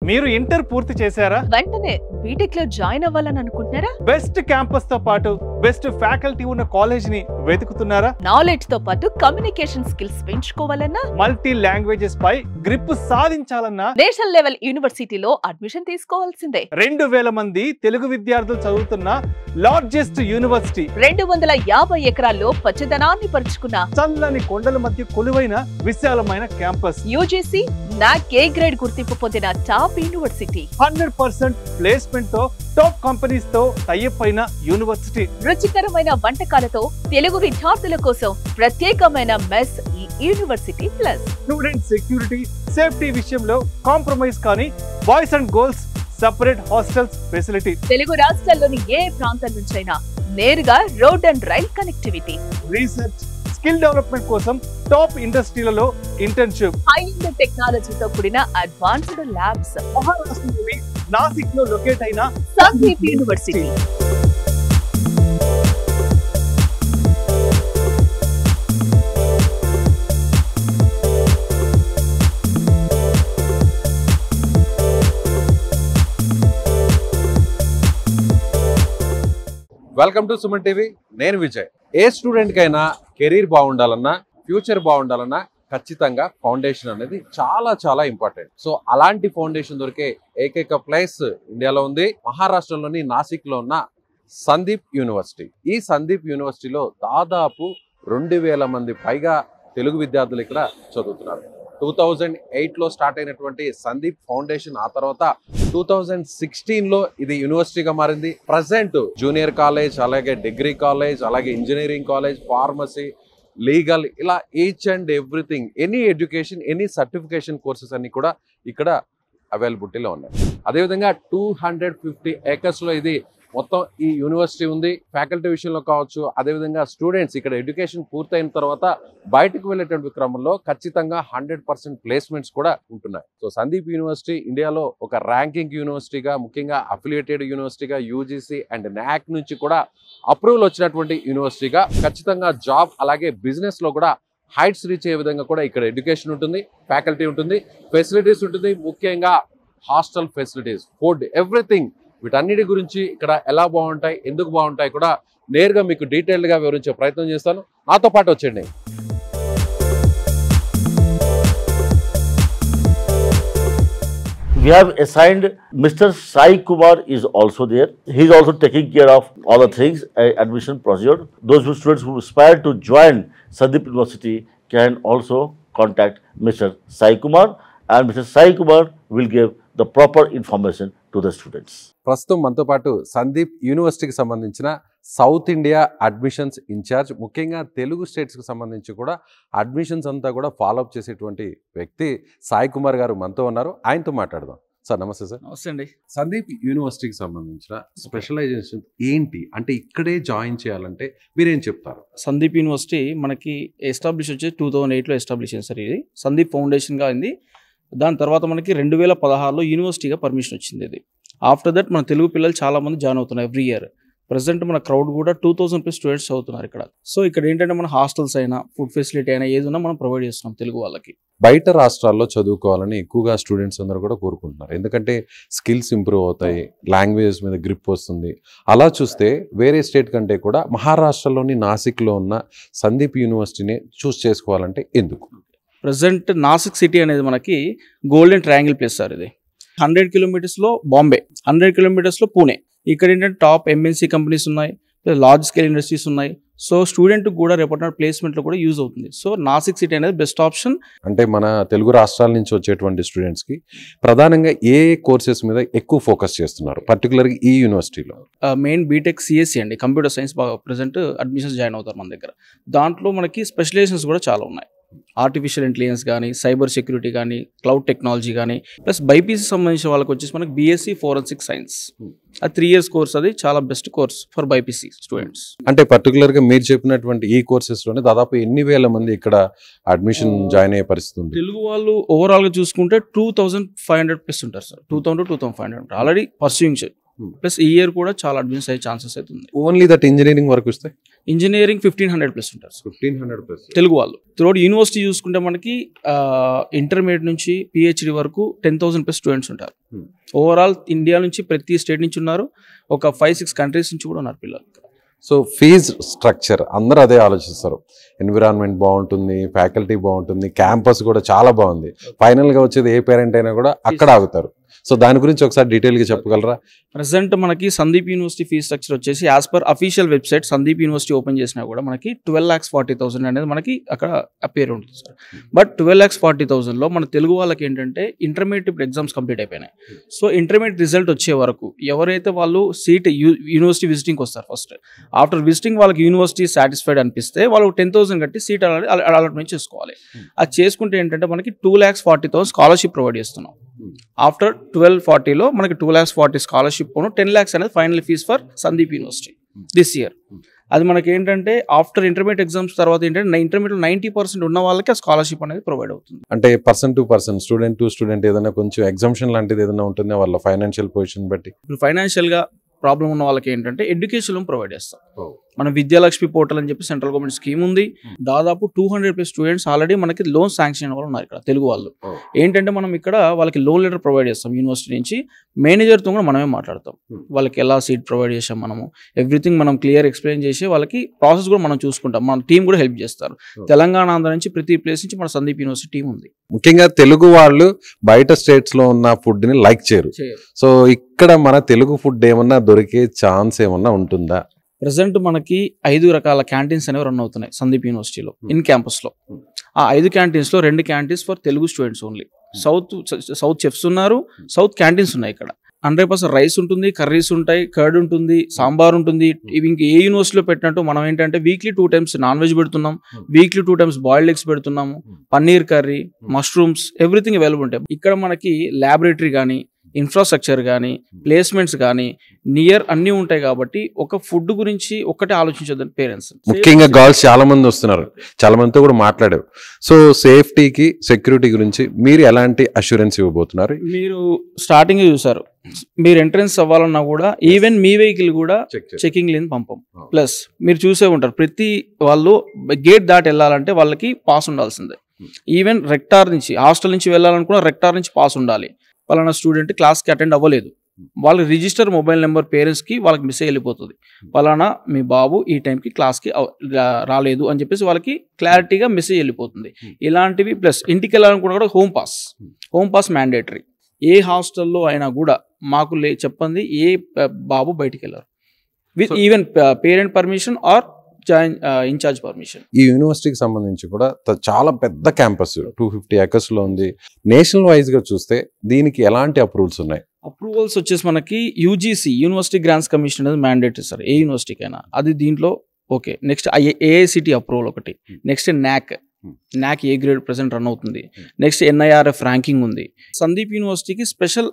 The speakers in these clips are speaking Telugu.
మీరు ఇంటర్ పూర్తి చేశారా? వెంటనే బీటెక్ లో జాయిన్ అవ్వాలని అనుకుంటున్నారా? బెస్ట్ క్యాంపస్ తో పాటు బెస్ట్ ఫ్యాకల్టీ ఉన్న కాలేజ్ ని వెతుకుతున్నారా? నాలెడ్జ్ తో పాటు కమ్యూనికేషన్ స్కిల్స్ పెంచుకోవాలన్నా, మల్టీ లాంగ్వేజెస్ పై గ్రిప్ సాధించాలన్నా నేషనల్ లెవెల్ యూనివర్సిటీలో అడ్మిషన్ తీసుకోవాల్సిందే. 2000 మంది తెలుగు విద్యార్థులు చదువుతున్న లార్జెస్ట్ యూనివర్సిటీ, 250 ఎకరాల్లో పచ్చదనాన్ని పరుచుకున్న చల్లని కొండల మధ్య కొలువైన విశాలమైన క్యాంపస్, యూజీసీ నాక్ ఏ గ్రేడ్ గుర్తింపు పొందిన టాప్ యూనివర్సిటీ, 100% ప్లేస్మెంట్ తో టాప్ కంపెనీస్ తో టైఅప్ అయిన యూనివర్సిటీ, రుచికరమైన వంటకాలతో తెలుగు విద్యార్థుల కోసం ప్రత్యేకమైన మెస్ ఈ university plus. Student security safety విషయంలో కాంప్రమైజ్ కానీ boys and girls separate hostels facility, Telugu రాష్ట్రాల్లోని ఏ ప్రాంతం నుంచైనా నేరుగా road and rail connectivity, research skill development కోసం టాప్ ఇండస్ట్రీలలో ఇంటర్న్షిప్, హై ఎండ్ టెక్నాలజీతో కూడిన అడ్వాన్స్డ్ ల్యాబ్స్. మహారాష్ట్రలోని నాసిక్ లో లొకేట్ అయిన Sandeep university. Welcome to Suman TV. నేను విజయ్. ఏ స్టూడెంట్ కైనా కెరీర్ బాగుండాలన్నా, ఫ్యూచర్ బాగుండాలన్నా ఖచ్చితంగా ఫౌండేషన్ అనేది చాలా చాలా ఇంపార్టెంట్. సో అలాంటి ఫౌండేషన్ దొరికే ఏకైక ప్లేస్ ఇండియాలో ఉంది, మహారాష్ట్రలోని నాసిక్ లో ఉన్న సందీప్ యూనివర్సిటీ. ఈ సందీప్ యూనివర్సిటీలో దాదాపు 2000 మంది పైగా తెలుగు విద్యార్థులు ఇక్కడ చదువుతున్నారు. 2008లో స్టార్ట్ అయినటువంటి సందీప్ ఫౌండేషన్ ఆ తర్వాత 2016లో ఇది యూనివర్సిటీగా మారింది. ప్రజెంట్ జూనియర్ కాలేజ్, అలాగే డిగ్రీ కాలేజ్, అలాగే ఇంజనీరింగ్ కాలేజ్, ఫార్మసీ, లీగల్, ఇలా each and everything, any education, any certification courses అన్ని కూడా ఇక్కడ అవైలబిలిటీలో ఉన్నాయి. అదేవిధంగా 250 ఏకర్స్లో ఇది మొత్తం ఈ యూనివర్సిటీ ఉంది. ఫ్యాకల్టీ విషయంలో కావచ్చు, అదేవిధంగా స్టూడెంట్స్ ఇక్కడ ఎడ్యుకేషన్ పూర్తయిన తర్వాత బయటకు వెళ్ళేటువంటి క్రమంలో ఖచ్చితంగా 100% ప్లేస్మెంట్స్ కూడా ఉంటున్నాయి. సో సందీప్ యూనివర్సిటీ ఇండియాలో ఒక ర్యాంకింగ్ యూనివర్సిటీగా, ముఖ్యంగా అఫిలియేటెడ్ యూనివర్సిటీగా, యూజీసీ అండ్ నాక్ నుంచి కూడా అప్రూవల్ వచ్చినటువంటి యూనివర్సిటీగా, ఖచ్చితంగా జాబ్ అలాగే బిజినెస్ లో కూడా హైట్స్ రీచ్ అయ్యే విధంగా కూడా ఇక్కడ ఎడ్యుకేషన్ ఉంటుంది, ఫ్యాకల్టీ ఉంటుంది, ఫెసిలిటీస్ ఉంటుంది, ముఖ్యంగా హాస్టల్ ఫెసిలిటీస్, ఫుడ్, ఎవ్రీథింగ్. వీటన్నిటి గురించి ఇక్కడ ఎలా బాగుంటాయి, ఎందుకు బాగుంటాయి కూడా నేరుగా మీకు డీటెయిల్డ్గా వివరించే ప్రయత్నం చేస్తాను. నాతో పాటు వచ్చేయండి. We have assigned Mr. Sai Kumar is also there. He is also taking care of all the things, admission procedure. Those students who aspire to join Sandeep University can also contact Mr. Sai Kumar, and Mr. Sai Kumar will give the proper information to the students. ప్రస్తుతం మనతో పాటు సందీప్ యూనివర్సిటీకి సంబంధించిన సౌత్ ఇండియా అడ్మిషన్స్ ఇన్ఛార్జ్, ముఖ్యంగా తెలుగు స్టేట్స్కి సంబంధించి కూడా అడ్మిషన్స్ అంతా కూడా ఫాలోఅప్ చేసేటువంటి వ్యక్తి సాయి కుమార్ గారు మనతో ఉన్నారు. ఆయనతో మాట్లాడదాం. సార్ నమస్తే. సార్ నమస్తే అండి. సందీప్ యూనివర్సిటీకి సంబంధించిన స్పెషలైజేషన్ ఏంటి, అంటే ఇక్కడే జాయిన్ చేయాలంటే మీరేం చెప్తారు? సందీప్ యూనివర్సిటీ మనకి ఎస్టాబ్లిష్ వచ్చి 2008లో ఎస్టాబ్లిష్ చేశారు. సార్ ఇది సందీప్ ఫౌండేషన్గా అయింది. దాని తర్వాత మనకి 2016లో యూనివర్సిటీగా పర్మిషన్ వచ్చింది. ఇది ఆఫ్టర్ దట్ మన తెలుగు పిల్లలు చాలా మంది జాయిన్ అవుతున్నారు ఎవ్రీ ఇయర్. ప్రజెంట్ మన క్రౌడ్ కూడా 2000+ స్టూడెంట్స్ చదువుతున్నారు ఇక్కడ. సో ఇక్కడ ఏంటంటే మన హాస్టల్స్ అయినా, ఫుడ్ ఫెసిలిటీ అయినా, ఏదైనా మనం ప్రొవైడ్ చేస్తున్నాం తెలుగు వాళ్ళకి. బయట రాష్ట్రాల్లో చదువుకోవాలని ఎక్కువగా స్టూడెంట్స్ అందరూ కూడా కోరుకుంటున్నారు, ఎందుకంటే స్కిల్స్ ఇంప్రూవ్ అవుతాయి, లాంగ్వేజెస్ మీద గ్రిప్ వస్తుంది. అలా చూస్తే వేరే స్టేట్ కంటే కూడా మహారాష్ట్రలోని నాసిక్లో ఉన్న సందీప్ యూనివర్సిటీని చూస్ చేసుకోవాలంటే ఎందుకు? ప్రజెంట్ నాసిక్ సిటీ అనేది మనకి గోల్డెన్ ట్రయాంగిల్ ప్లేస్ సార్. ఇది 100 కిలోమీటర్స్లో బాంబే, 100 కిలోమీటర్స్లో పూణే. ఇక్కడ ఏంటంటే టాప్ ఎంఎన్సీ కంపెనీస్ ఉన్నాయి, లార్జ్ స్కేల్ ఇండస్ట్రీస్ ఉన్నాయి. సో స్టూడెంట్ కూడా రేపటి ప్లేస్మెంట్లో కూడా యూజ్ అవుతుంది. సో నాసిక్ సిటీ అనేది బెస్ట్ ఆప్షన్. అంటే మన తెలుగు రాష్ట్రాల నుంచి వచ్చేటువంటి స్టూడెంట్స్కి ప్రధానంగా ఏ కోర్సెస్ మీద ఎక్కువ ఫోకస్ చేస్తున్నారు, పర్టికులర్గా ఈ యూనివర్సిటీలో? మెయిన్ బీటెక్ సిఎస్సి అండి, కంప్యూటర్ సైన్స్ బాగా ప్రజెంట్ అడ్మిషన్స్ జాయిన్ అవుతారు మన దగ్గర. దాంట్లో మనకి స్పెషలైజేషన్స్ కూడా చాలా ఉన్నాయి. ఆర్టిఫిషియల్ ఇంటెలిజెన్స్ కానీ, సైబర్ సెక్యూరిటీ కానీ, క్లౌడ్ టెక్నాలజీ కానీ, ప్లస్ బైపీసీ సంబంధించిన వాళ్ళకి వచ్చేసి మనకి బీఎస్సీ ఫోరెన్సిక్ సైన్స్, అది 3 years కోర్స్. అది చాలా best course for BiPC students. అంటే పర్టికులర్గా మీరు చెప్పినటువంటి ఈ కోర్సెస్లోనే దాదాపు ఎన్ని వేల మంది ఇక్కడ అడ్మిషన్ జాయిన్ అయ్యే పరిస్థితి ఉంది? తెలుగు వాళ్ళు ఓవరాల్గా చూసుకుంటే 2500+ ఉంటారు sir. 2000 to 2500 already pursuing. Plus ఈ ఇయర్ కూడా చాలా అడ్మిషన్స్ అయ్యే ఛాన్సెస్ అయితే ఉంది. ఓన్లీ దట్ ఇంజనీరింగ్ వరకు వస్తే ఇంజనీరింగ్ 1500+ ఉంటారు 1500+. తెలుగు వాళ్ళు. త్రూఅవుట్ యూనివర్సిటీ చూసుకుంటే మనకి ఇంటర్మీడియట్ నుంచి PhD వరకు 10,000+ స్టూడెంట్స్ ఉంటారు. ఓవరాల్ ఇండియా నుంచి ప్రతి స్టేట్ నుంచి ఉన్నారు, ఒక 5-6 కంట్రీస్ నుంచి కూడా ఉన్నారు పిల్లలు. సో ఫీజ్ స్ట్రక్చర్ అందరూ అదే ఆలోచిస్తారు. ఎన్విరాన్మెంట్ బాగుంటుంది, ఫ్యాకల్టీ బాగుంటుంది, క్యాంపస్ కూడా చాలా బాగుంది. ఫైనల్గా వచ్చేది ఏ పేరెంట్ అయినా కూడా అక్కడ ఆగుతారు. సో దాని గురించి ఒకసారి డీటెయిల్గా చెప్పగలరా? ప్రెసెంట్ మనకి సందీప్ యూనివర్సిటీ ఫీజ్ స్ట్రక్చర్ వచ్చేసి as per official website Sandeep university open చేసినా కూడా మనకి 12,40,000 అనేది మనకి అక్కడ అపేర్ ఉంటుంది సార్. బట్ 12,40,000లో మన తెలుగు వాళ్ళకి ఏంటంటే ఇంటర్మీడియట్ ఇప్పుడు ఎగ్జామ్స్ కంప్లీట్ అయిపోయినాయి. సో ఇంటర్మీడియట్ రిజల్ట్ వచ్చే వరకు ఎవరైతే వాళ్ళు సీట్ యూనివర్సిటీ విజిటింగ్కి వస్తారు, ఫస్ట్ ఆఫ్టర్ విజిటింగ్ వాళ్ళకి యూనివర్సిటీ సాటిస్ఫైడ్ అనిపిస్తే వాళ్ళు 10,000 కట్టి సీట్ అలాట్మెంట్ చేసుకోవాలి. అది చేసుకుంటే ఏంటంటే మనకి 2,40,000 స్కాలర్షిప్ ప్రొవైడ్ చేస్తున్నాం. ఆఫ్టర్ 1240లో మనకి 2,40,000 స్కాలర్షిప్ 10 lakhs అనేది final fees for Sandeep university this year. అది మనకి ఏంటంటే ఆఫ్టర్ ఇంటర్మీడియట్ ఎగ్జామ్స్ తర్వాత ఏంటంటే ఇంటర్మీడియట్ 90% ఉన్న వాళ్ళకి ఆ స్కాలర్షిప్ అనేది ప్రొవైడ్ అవుతుంది. అంటే person to person, student to student ఏదైనా కొంచెం ఎగ్జామ్షన్ లాంటిది ఏదైనా ఉంటుందా వాళ్ళ ఫైనాన్షియల్ పొజిషన్ బట్టి? ఇప్పుడు ఫైనాన్షియల్గా ప్రాబ్లం ఉన్న వాళ్ళకి ఏంటంటే ఎడ్యుకేషన్ లోన్ ప్రొవైడ్ చేస్తాం. మన విద్యాలక్ష్మి పోర్టల్ అని చెప్పి సెంట్రల్ గవర్నమెంట్ స్కీమ్ ఉంది. దాదాపు 200+ స్టూడెంట్స్ ఆల్రెడీ మనకి లోన్ శాంక్షన్ వాళ్ళు ఉన్నారు ఇక్కడ తెలుగు వాళ్ళు. ఏంటంటే మనం ఇక్కడ వాళ్ళకి లోన్ లెటర్ ప్రొవైడ్ చేస్తాం యూనివర్సిటీ నుంచి. మేనేజర్తో కూడా మనమే మాట్లాడతాం, వాళ్ళకి ఎలా సీట్ ప్రొవైడ్ చేసాం మనము, ఎవ్రీథింగ్ మనం క్లియర్ ఎక్స్ప్లెయిన్ చేసి వాళ్ళకి ప్రాసెస్ కూడా మనం చూసుకుంటాం. మన టీం కూడా హెల్ప్ చేస్తారు. తెలంగాణ, ఆంధ్ర నుంచి ప్రతి ప్లేస్ నుంచి మన సందీప్ యూనివర్సిటీ టీం ఉంది. ముఖ్యంగా తెలుగు వాళ్ళు బయట స్టేట్స్ లో ఉన్న ఫుడ్ ని లైక్ చేయరు. సో ఇక్కడ మన తెలుగు ఫుడ్ ఏమన్నా దొరికే ఛాన్స్ ఏమన్నా ఉంటుందా? ప్రెసెంట్ మనకి 5 రకాల క్యాంటీన్స్ అనేవి రన్ అవుతున్నాయి సందీప్ యూనివర్సిటీలో ఇన్ క్యాంపస్ లో. ఆ 5 క్యాంటీన్స్ లో 2 canteens for Telugu students only. South chefs ఉన్నారు, సౌత్ క్యాంటీన్స్ ఉన్నాయి. ఇక్కడ 100% రైస్ ఉంటుంది, కర్రీస్ ఉంటాయి, కర్డ్ ఉంటుంది, సాంబార్ ఉంటుంది. ఇవి ఇంక ఏ యూనివర్సిటీలో పెట్టినట్టు మనం ఏంటంటే వీక్లీ 2 times నాన్ వెజ్ పెడుతున్నాం, వీక్లీ 2 times బాయిల్డ్ ఎగ్స్ పెడుతున్నాము, paneer curry, mushrooms, everything available ఉంటాయి. ఇక్కడ మనకి ల్యాబొరేటరీ కానీ, ఇన్ఫ్రాస్ట్రక్చర్ కానీ, ప్లేస్మెంట్స్ కానీ నియర్ అన్నీ ఉంటాయి. కాబట్టి ఒక ఫుడ్ గురించి ఒక్కటే ఆలోచించొద్దని పేరెంట్స్. ముఖ్యంగా గర్ల్స్ చాలా మంది వస్తున్నారు, చాలా మందితో కూడా మాట్లాడారు. సో సేఫ్టీకి, సెక్యూరిటీ గురించి మీరు ఎలాంటి అష్యూరెన్స్ ఇవ్వబోతున్నారు? మీరు స్టార్టింగ్ చూసారు, మీరు ఎంట్రన్స్ అవ్వాలన్నా కూడా ఈవెన్ మీ వెహికల్ కూడా చెకింగ్ లేని పంపం. ప్లస్ మీరు చూసే ఉంటారు, ప్రతి వాళ్ళు గేట్ దాటి వెళ్ళాలంటే వాళ్ళకి పాస్ ఉండాల్సిందే. ఈవెన్ రెక్టార్ నుంచి, హాస్టల్ నుంచి వెళ్ళాలనుకున్న రెక్టార్ నుంచి పాస్ ఉండాలి. పలానా స్టూడెంట్ క్లాస్కి అటెండ్ అవ్వలేదు, వాళ్ళ రిజిస్టర్ మొబైల్ నెంబర్ పేరెంట్స్కి వాళ్ళకి మెసేజ్ వెళ్ళిపోతుంది, పలానా మీ బాబు ఈ టైంకి క్లాస్కి రాలేదు అని చెప్పేసి వాళ్ళకి క్లారిటీగా మెసేజ్ వెళ్ళిపోతుంది. ఇలాంటివి ప్లస్ ఇంటికి వెళ్ళాలనుకున్నా కూడా హోమ్ పాస్ మ్యాండేటరీ. ఏ హాస్టల్లో అయినా కూడా మాకు చెప్పండి ఏ బాబు బయటికి వెళ్ళారు with even parent permission or incharge permission. ఈ యూనివర్సిటీకి సంబంధించి కూడా చాలా పెద్ద క్యాంపస్ 250 acres లో ఉంది. నేషనల్ వైజ్ గా చూస్తే దీనికి ఎలాంటి అప్రూవల్స్ ఉన్నాయి? అప్రూవల్స్ వచ్చేసి మనకి UGC యూనివర్సిటీ గ్రాంట్స్ కమిషన్ అనేది మ్యాండేటరీ సార్ ఏ యూనివర్సిటీకి అయినా. అది దీంట్లో ఓకే. నెక్స్ట్ AICT అప్రూవల్ ఒకటి, next NAC A grade present run అవుతుంది, నెక్స్ట్ NIRF ర్యాంకింగ్ ఉంది. సందీప్ యూనివర్సిటీకి special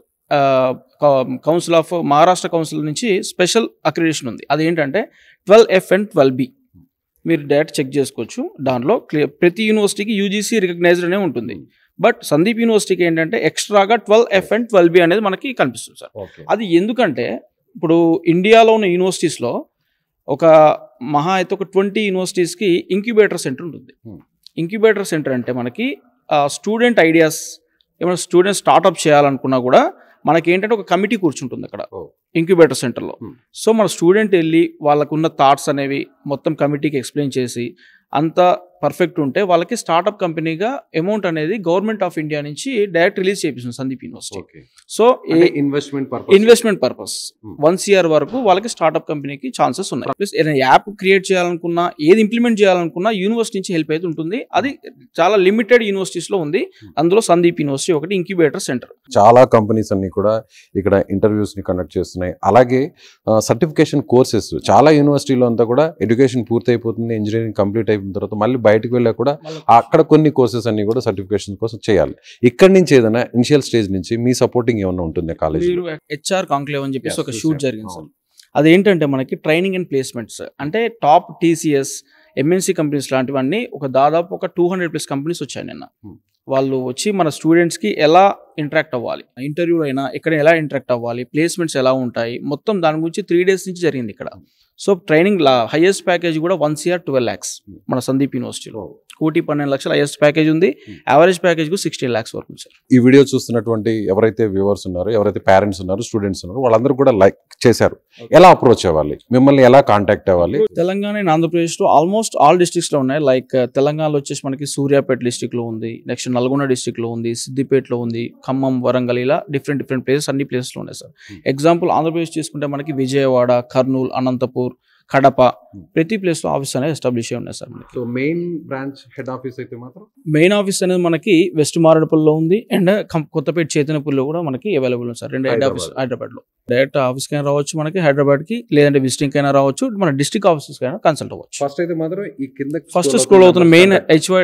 council of Maharashtra council నుంచి స్పెషల్ అక్రిడిటేషన్ ఉంది. అదేంటంటే 12F and 12B. మీరు డైరెక్ట్ చెక్ చేసుకోవచ్చు. దాంట్లో ప్రతి యూనివర్సిటీకి UGC రికగ్నైజ్డ్ అనే ఉంటుంది. బట్ సందీప్ యూనివర్సిటీకి ఏంటంటే ఎక్స్ట్రాగా 12F and 12B అనేది మనకి కనిపిస్తుంది సార్. అది ఎందుకంటే ఇప్పుడు ఇండియాలో ఉన్న యూనివర్సిటీస్లో ఒక మహా అయితే ఒక 20 యూనివర్సిటీస్కి ఇంక్యుబేటర్ సెంటర్ ఉంటుంది. ఇంక్యుబేటర్ సెంటర్ అంటే మనకి స్టూడెంట్ ఐడియాస్, ఏమైనా స్టూడెంట్ స్టార్ట్అప్ చేయాలనుకున్నా కూడా మనకి ఏంటంటే ఒక కమిటీ కూర్చుంటుంది అక్కడ ఇంక్యుబేటర్ సెంటర్లో. సో మన స్టూడెంట్ వెళ్ళి వాళ్ళకున్న థాట్స్ అనేవి మొత్తం కమిటీకి ఎక్స్ప్లెయిన్ చేసి అంతా పర్ఫెక్ట్ ఉంటే వాళ్ళకి స్టార్ట్అప్ కంపెనీగా అమౌంట్ అనేది గవర్నమెంట్ ఆఫ్ ఇండియా నుంచి డైరెక్ట్ రిలీజ్ చేపిస్తుంది Sandeep university. So investment purpose 1 year వరకు వాళ్ళకి స్టార్ట్అప్ కంపెనీకి ఛాన్సెస్ ఉన్నాయి. ప్లస్ ఏదైనా యాప్ క్రియేట్ చేయాలనుకున్నా, ఏది ఇంప్లిమెంట్ చేయాలనుకున్నా యూనివర్సిటీ నుంచి హెల్ప్ అయితే ఉంటుంది. అది చాలా లిమిటెడ్ యూనివర్సిటీస్ లో ఉంది. అందులో సందీప్ యూనివర్సిటీ ఒకటి ఇంక్యుబేటర్ సెంటర్. చాలా కంపెనీస్ అన్ని కూడా ఇక్కడ ఇంటర్వ్యూస్ ని కండక్ట్ చేస్తున్నాయి. అలాగే సర్టిఫికేషన్ కోర్సెస్ చాలా యూనివర్సిటీలో అంతా కూడా ఎడ్యుకేషన్ పూర్తి అయిపోతుంది, ఇంజనీరింగ్ కంప్లీట్ అయిపోయిన తర్వాత మళ్ళీ బయటకు వెళ్ళా కూడా అక్కడ కొన్ని కోర్సెస్ అన్ని కూడా సర్టిఫికేషన్ కోసం చేయాలి. ఇక్కడ నుంచి ఏదైనా ఇనిషియల్ స్టేజ్ నుంచి మీ సపోర్టింగ్ ఏమైనా ఉంటుంది కాలేజ్? HR కాంక్లేవ్ అని చెప్పేసి ఒక షూట్ జరిగింది సార్. అదేంటంటే మనకి ట్రైనింగ్ అండ్ ప్లేస్మెంట్స్ అంటే టాప్ TCS, MNC కంపెనీస్ లాంటివన్నీ ఒక దాదాపు ఒక 200+ కంపెనీస్ వచ్చాయి నిన్న. వాళ్ళు వచ్చి మన స్టూడెంట్స్కి ఎలా ఇంటరాక్ట్ అవ్వాలి, ఇంటర్వ్యూలో అయినా ఎక్కడ ఎలా ఇంటరాక్ట్ అవ్వాలి, ప్లేస్మెంట్స్ ఎలా ఉంటాయి, మొత్తం దాని గురించి 3 days నుంచి జరిగింది ఇక్కడ. సో ట్రైనింగ్ హైయెస్ట్ ప్యాకేజ్ కూడా 1 CR 12 lakhs మన సందీప్ యూనివర్సిటీలో 1,12,00,000 హైయెస్ట్ ప్యాకేజ్ ఉంది. యావరేజ్ ప్యాకేజ్ కు 16 lakhs వరకు సార్. ఈ వీడియో చూస్తున్నటువంటి ఎవరైతే వ్యూవర్స్ ఉన్నారో, ఎవరైతే పేరెంట్స్ ఉన్నారో, స్టూడెంట్స్ ఉన్నారో, వాళ్ళందరూ కూడా లైక్ చేశారు. ఎలా అప్రోచ్ అవ్వాలి, మిమ్మల్ని ఎలా కాంటాక్ట్ అవ్వాలి? తెలంగాణ అండ్ ఆంధ్రప్రదేశ్ లో ఆల్మోస్ట్ ఆల్ డిస్ట్రిక్ట్స్ లో ఉన్నాయి. లైక్ తెలంగాణలో వచ్చేసి మనకి సూర్యాపేట డిస్ట్రిక్ట్ లో ఉంది, నెక్స్ట్ నల్గొండ డిస్ట్రిక్ట్ లో ఉంది, సిద్దిపేటలో ఉంది, ఖమ్మం, వరంగల్, ఇలా డిఫరెంట్ ప్లేసెస్ అన్ని ప్లేసెస్ లో ఉన్నాయి సార్. ఎగ్జాంపుల్ ఆంధ్రప్రదేశ్ తీసుకుంటే మనకి విజయవాడ, కర్నూలు, అనంతపూర్, కడప, ప్రతి ప్లేస్ లో ఆఫీస్ అనేది ఎస్టాబ్లిష్ అయి ఉన్నాయి sir. So main branch head office అయితే మాత్రం మెయిన్ ఆఫీస్ అనేది మనకి వెస్ట్ మారేడుపల్లిలో ఉంది అండ్ కొత్తపేట చైతన్యపూర్లో కూడా మనకి అవైలబుల్ ఉంది సార్. 2 హెడ్ ఆఫీస్ హైదరాబాద్ లో. డైరెక్ట్ ఆఫీస్ కైనా రావచ్చు మనకి హైదరాబాద్ కి, లేదంటే విజిటింగ్ కైనా రావచ్చు, మన డిస్ట్రిక్ట్ ఆఫీసెస్ కైనా కన్సల్ట్ అవ్వచ్చు. ఫస్ట్ అయితే మాత్రం ఈ కింద ఫస్ట్ స్క్రోల్ అవుతున్న మెయిన్ HY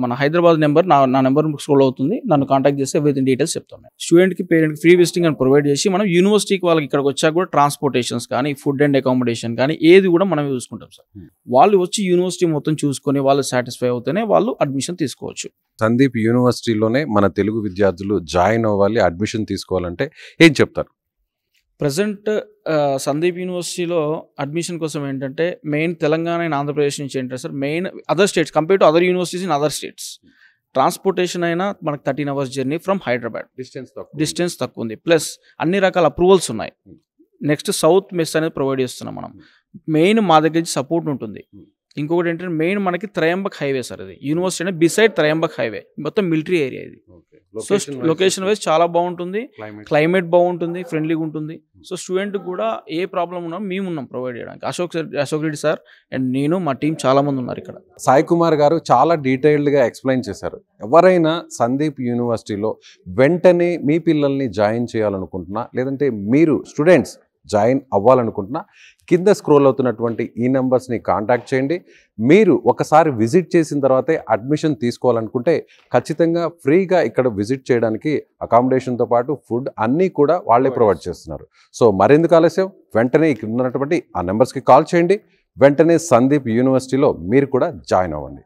మన హైదరాబాద్ నెంబర్, నా నెంబర్ స్క్రోల్ అవుతుంది. నన్ను కాంటాక్ట్ చేస్తే ఎవ్రీథింగ్ డీటెయిల్స్ చెప్తాను. స్టూడెంట్ కి, పేరెంట్ కి ఫ్రీ విజిటింగ్ అని ప్రొవైడ్ చేసి మనం యూనివర్సిటీకి వాళ్ళకి ఇక్కడికి వచ్చాక కూడా ట్రాన్స్పోర్టేషన్స్ కానీ, ఫుడ్ అండ్ అకామిడేషన్ కానీ ఏది కూడా మనం చూసుకుంటాం సార్. వాళ్ళు వచ్చి యూనివర్సిటీ మొత్తం చూసుకొని వాళ్ళు సాటిస్ఫై అవుతేనే వాళ్ళు అడ్మిషన్ తీసుకోవచ్చు. సందీప్ యూనివర్సిటీలోనే మన తెలుగు విద్యార్థులు జాయిన్ అవ్వాలి, అడ్మిషన్ తీసుకోవాలంటే ఏం చెప్తారు? ప్రజెంట్ సందీప్ యూనివర్సిటీలో అడ్మిషన్ కోసం ఏంటంటే మెయిన్ తెలంగాణ అండ్ ఆంధ్రప్రదేశ్ నుంచి ఏంటంటే sir, main other states compare to other universities in other states transportation అయినా మనకు 13 hours journey from Hyderabad. Distance తక్కువ ఉంది, ప్లస్ అన్ని రకాల అప్రూవల్స్ ఉన్నాయి. నెక్స్ట్ సౌత్ మెస్ అనేది ప్రొవైడ్ చేస్తున్నాం మనం. మెయిన్ మా దగ్గర సపోర్ట్ ఉంటుంది. ఇంకొకటి ఏంటంటే మెయిన్ మనకి త్రయంబక్ హైవే సార్. అది యూనివర్సిటీ అంటే బిసైడ్ త్రయంబక్ హైవే, మొత్తం మిలిటరీ ఏరియా ఇది. సో లొకేషన్ వైజ్ చాలా బాగుంటుంది, క్లైమేట్ బాగుంటుంది, ఫ్రెండ్లీగా ఉంటుంది. సో స్టూడెంట్ కూడా ఏ ప్రాబ్లం ఉన్నా మేము ఉన్నాం ప్రొవైడ్ చేయడానికి. అశోక్ రెడ్డి సార్ అండ్ నేను, మా టీం చాలా మంది ఉన్నారు ఇక్కడ. సాయి కుమార్ గారు చాలా డీటెయిల్డ్గా ఎక్స్ప్లెయిన్ చేశారు. ఎవరైనా సందీప్ యూనివర్సిటీలో వెంటనే మీ పిల్లల్ని జాయిన్ చేయాలనుకుంటున్నా, లేదంటే మీరు స్టూడెంట్స్ జాయిన్ అవ్వాలనుకుంటున్నా, కింద స్క్రోల్ అవుతున్నటువంటి ఈ నెంబర్స్ని కాంటాక్ట్ చేయండి. మీరు ఒకసారి విజిట్ చేసిన తర్వాతే అడ్మిషన్ తీసుకోవాలనుకుంటే ఖచ్చితంగా ఫ్రీగా ఇక్కడ విజిట్ చేయడానికి అకామిడేషన్తో పాటు ఫుడ్ అన్నీ కూడా వాళ్ళే ప్రొవైడ్ చేస్తున్నారు. సో మరెందుకు ఆలస్యం, వెంటనే ఇక్కడ ఉన్నటువంటి ఆ నెంబర్స్కి కాల్ చేయండి. వెంటనే సందీప్ యూనివర్సిటీలో మీరు కూడా జాయిన్ అవ్వండి.